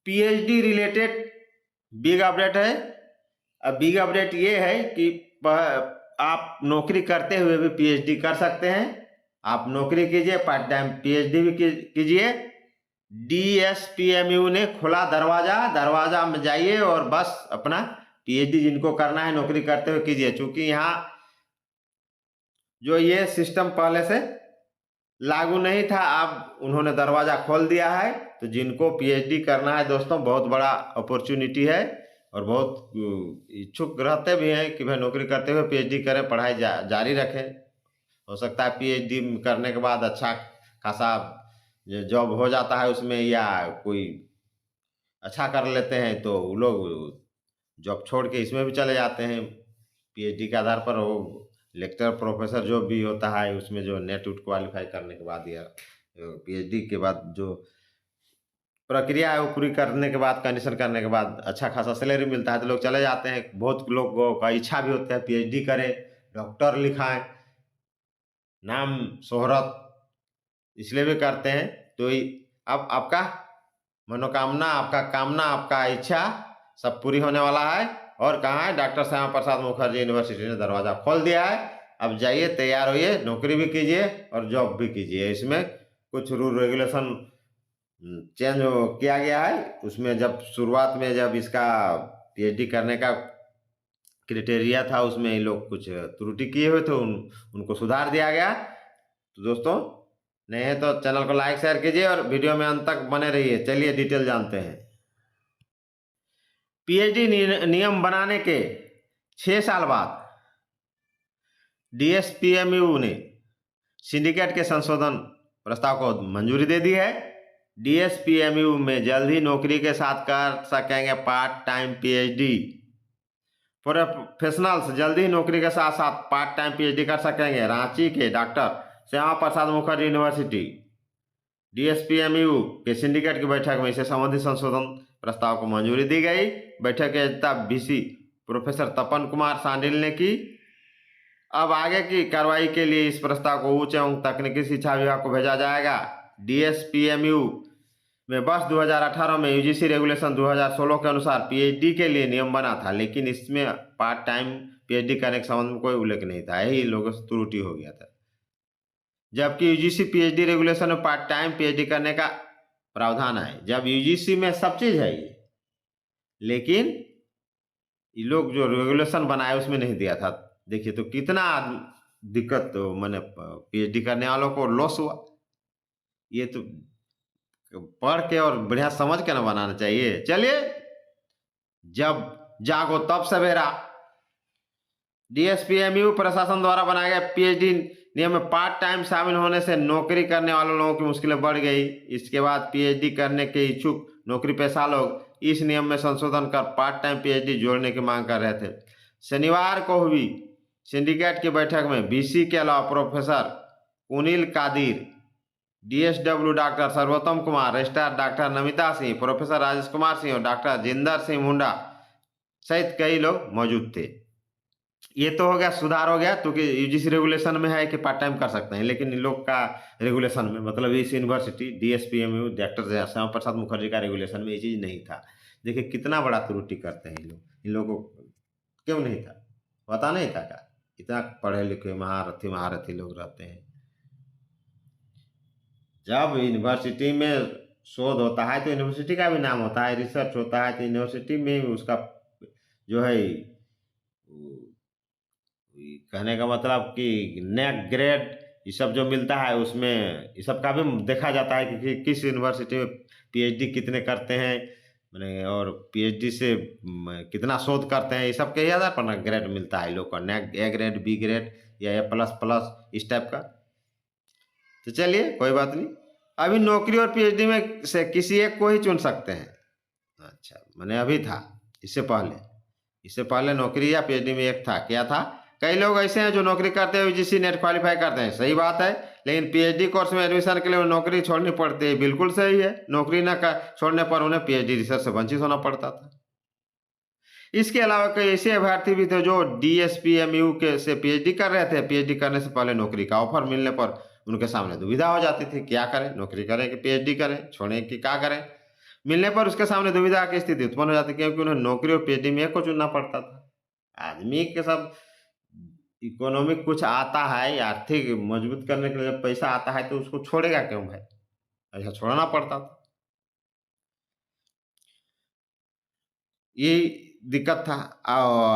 PhD related big update है। अब big update ये है कि आप नौकरी करते हुए भी पीएचडी कर सकते हैं। आप नौकरी कीजिए, पार्ट टाइम पीएचडी भी कीजिए। डीएसपीएमयू ने खुला दरवाजा में जाइए और बस अपना पीएचडी जिनको करना है नौकरी करते हुए कीजिए। चूंकि यहाँ जो ये सिस्टम पहले से लागू नहीं था, अब उन्होंने दरवाजा खोल दिया है। तो जिनको पीएचडी करना है दोस्तों, बहुत बड़ा अपॉर्चुनिटी है और बहुत इच्छुक रहते भी हैं कि भाई नौकरी करते हुए पीएचडी करें, पढ़ाई जारी रखें। हो सकता है पीएचडी करने के बाद अच्छा खासा जॉब हो जाता है उसमें, या कोई अच्छा कर लेते हैं तो वो लोग जॉब छोड़ के इसमें भी चले जाते हैं। पीएचडी के आधार पर वो लेक्चर प्रोफेसर जो भी होता है उसमें जो नेट उट क्वालिफाई करने के बाद या पीएचडी के बाद जो प्रक्रिया है वो पूरी करने के बाद, कंडीशन करने के बाद अच्छा खासा सैलरी मिलता है तो लोग चले जाते हैं। बहुत लोगों का इच्छा भी होता है पीएचडी करें, डॉक्टर लिखाएं, नाम शोहरत इसलिए भी करते हैं। तो अब आपका मनोकामना, आपका कामना, आपका इच्छा सब पूरी होने वाला है। और कहाँ है? डॉक्टर श्यामा प्रसाद मुखर्जी यूनिवर्सिटी ने दरवाजा खोल दिया है। अब जाइए, तैयार होइए, नौकरी भी कीजिए और जॉब भी कीजिए। इसमें कुछ रूल रेगुलेशन चेंज किया गया है। उसमें जब शुरुआत में जब इसका पीएचडी करने का क्राइटेरिया था उसमें ये लोग कुछ त्रुटि किए हुए थे, उनको सुधार दिया गया। तो दोस्तों, नहीं है तो चैनल को लाइक शेयर कीजिए और वीडियो में अंत तक बने रहिए। चलिए डिटेल जानते हैं। पीएचडी नियम बनाने के 6 साल बाद डीएसपीएमयू ने सिंडिकेट के संशोधन प्रस्ताव को मंजूरी दे दी है। डीएसपीएमयू में जल्द ही नौकरी के साथ कर सकेंगे पार्ट टाइम पीएचडी। प्रोफेशनल्स जल्द ही नौकरी के साथ साथ पार्ट टाइम पीएचडी कर सकेंगे। रांची के doctor Shyama Prasad Mukherjee university DSPMU के सिंडिकेट की बैठक में इसे संबंधित संशोधन प्रस्ताव को मंजूरी दी गई। बैठक की अध्यक्षता वीसी प्रोफेसर तपन कुमार सांडिल ने की। अब आगे की कार्रवाई के लिए इस प्रस्ताव को उच्च एवं तकनीकी शिक्षा विभाग को भेजा जाएगा। डीएसपीएमयू में वर्ष 2018 में यूजीसी रेगुलेशन 2016 के अनुसार पीएचडी के लिए नियम बना था, लेकिन इसमें पार्ट टाइम पीएचडी करने के संबंध में कोई उल्लेख नहीं था। यही लोगों से त्रुटि हो गया था। जबकि यूजीसी पीएचडी रेगुलेशन में पार्ट टाइम पीएचडी करने का प्रावधान है। जब यूजीसी में सब चीज है ये, लेकिन ये लोग जो रेगुलेशन बनाए उसमें नहीं दिया था। देखिए तो कितना दिक्कत, तो मैंने पीएचडी करने वालों को लॉस हुआ। ये तो पढ़ के और बढ़िया समझ के ना बनाना चाहिए। चलिए, जब जागो तब सवेरा। डीएसपीएमयू प्रशासन द्वारा बनाए गए पीएचडी नियम में पार्ट टाइम शामिल होने से नौकरी करने वाले लोगों की मुश्किलें बढ़ गई। इसके बाद पीएचडी करने के इच्छुक नौकरी पेशा लोग इस नियम में संशोधन कर पार्ट टाइम पीएचडी जोड़ने की मांग कर रहे थे। शनिवार को हुई सिंडिकेट की बैठक में वीसी के अलावा professor Kunil Qadir, DSW doctor सर्वोत्तम Kumar, registrar doctor Namita Singh, professor Rajesh Kumar Singh और डॉक्टर जिंदर सिंह मुंडा सहित कई लोग मौजूद थे। ये तो हो गया, सुधार हो गया, क्योंकि यूजीसी रेगुलेशन में है कि पार्ट टाइम कर सकते हैं, लेकिन इन लोग का रेगुलेशन में, मतलब इस university DSPMU doctor Shyama Prasad Mukherjee का रेगुलेशन में ये चीज़ नहीं था। देखिए कितना बड़ा त्रुटि करते हैं इन लोगों को क्यों नहीं था, पता नहीं था क्या? इतना पढ़े लिखे महारथी लोग रहते हैं। जब यूनिवर्सिटी में शोध होता है तो यूनिवर्सिटी का भी नाम होता है, रिसर्च होता है तो यूनिवर्सिटी में उसका जो है, कहने का मतलब कि नेक ग्रेड ये सब जो मिलता है उसमें ये सब का भी देखा जाता है कि किस यूनिवर्सिटी में पीएचडी कितने करते हैं, मैंने, और पीएचडी से कितना शोध करते हैं, ये सब के आधार पर ना ग्रेड मिलता है लोग का, नेक ए ग्रेड, बी ग्रेड या ए++ इस टाइप का। तो चलिए कोई बात नहीं, अभी नौकरी और पीएचडी में से किसी एक को ही चुन सकते हैं। अच्छा, मैंने अभी था, इससे पहले नौकरी या पीएचडी में एक था, क्या था? कई लोग ऐसे हैं जो नौकरी करते हुए यूजीसी नेट क्वालिफाई करते हैं, सही बात है, लेकिन पीएचडी कोर्स में एडमिशन के लिए नौकरी छोड़नी पड़ती है, बिल्कुल सही है। नौकरी न छोड़ने पर उन्हें पीएचडी रिसर्च से वंचित होना पड़ता था। इसके अलावा कई ऐसे अभ्यर्थी भी थे जो डीएसपीएमयू के से पीएचडी कर रहे थे। पीएचडी करने से पहले नौकरी का ऑफर मिलने पर उनके सामने दुविधा हो जाती थी, क्या करें, नौकरी करें कि पीएचडी करें, छोड़ें कि क्या करें। मिलने पर उसके सामने दुविधा की स्थिति उत्पन्न हो जाती, क्योंकि उन्हें नौकरी और पीएचडी में एक को चुनना पड़ता था। आदमी के सब इकोनॉमिक कुछ आता है, आर्थिक मजबूत करने के लिए जब पैसा आता है तो उसको छोड़ेगा क्यों भाई? ऐसा छोड़ना पड़ता था। ये दिक्कत था।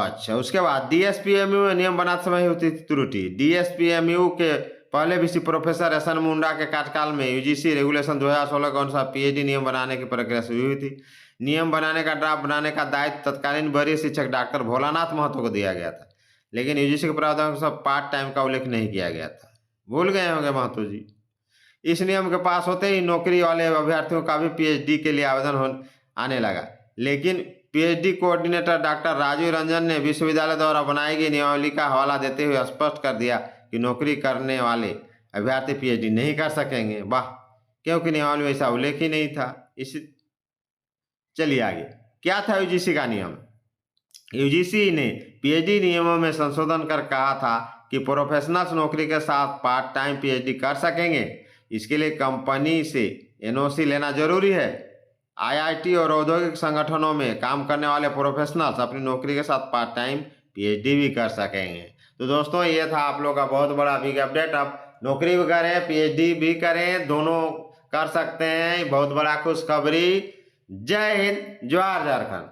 अच्छा, उसके बाद डीएसपीएमयू में नियम बनाते समय होती थी त्रुटि। डीएसपीएमयू के पहले भी प्रोफेसर एस एन मुंडा के कार्यकाल में यूजीसी रेगुलेशन 2016 के अनुसार पीएचडी नियम बनाने की प्रक्रिया शुरू हुई थी। नियम बनाने का ड्राफ्ट बनाने का दायित्व तत्कालीन वरीय शिक्षक डॉक्टर भोलानाथ महतो को दिया गया था, लेकिन यूजीसी के प्रावधान के पार्ट टाइम का उल्लेख नहीं किया गया था। भूल गए होंगे महतो जी। इस नियम के पास होते ही नौकरी वाले अभ्यर्थियों का भी पीएचडी के लिए आवेदन आने लगा, लेकिन PhD coordinator doctor Rajeev Ranjan ने विश्वविद्यालय द्वारा बनाई गई नियमावली का हवाला देते हुए स्पष्ट कर दिया कि नौकरी करने वाले अभ्यर्थी पीएचडी नहीं कर सकेंगे। वाह, क्योंकि नियमावली में ऐसा उल्लेख ही नहीं था। चलिए आगे, क्या था यूजीसी का नियम? यूजीसी ने पीएचडी नियमों में संशोधन कर कहा था कि प्रोफेशनल्स नौकरी के साथ पार्ट टाइम पीएचडी कर सकेंगे। इसके लिए कंपनी से एनओसी लेना जरूरी है। आईआईटी और औद्योगिक संगठनों में काम करने वाले प्रोफेशनल्स अपनी नौकरी के साथ पार्ट टाइम पीएचडी भी कर सकेंगे। तो दोस्तों, ये था आप लोग का बहुत बड़ा बिग अपडेट। आप नौकरी भी करें, पीएचडी भी करें, दोनों कर सकते हैं। बहुत बड़ा खुशखबरी। जय हिंद, जोहार झारखंड।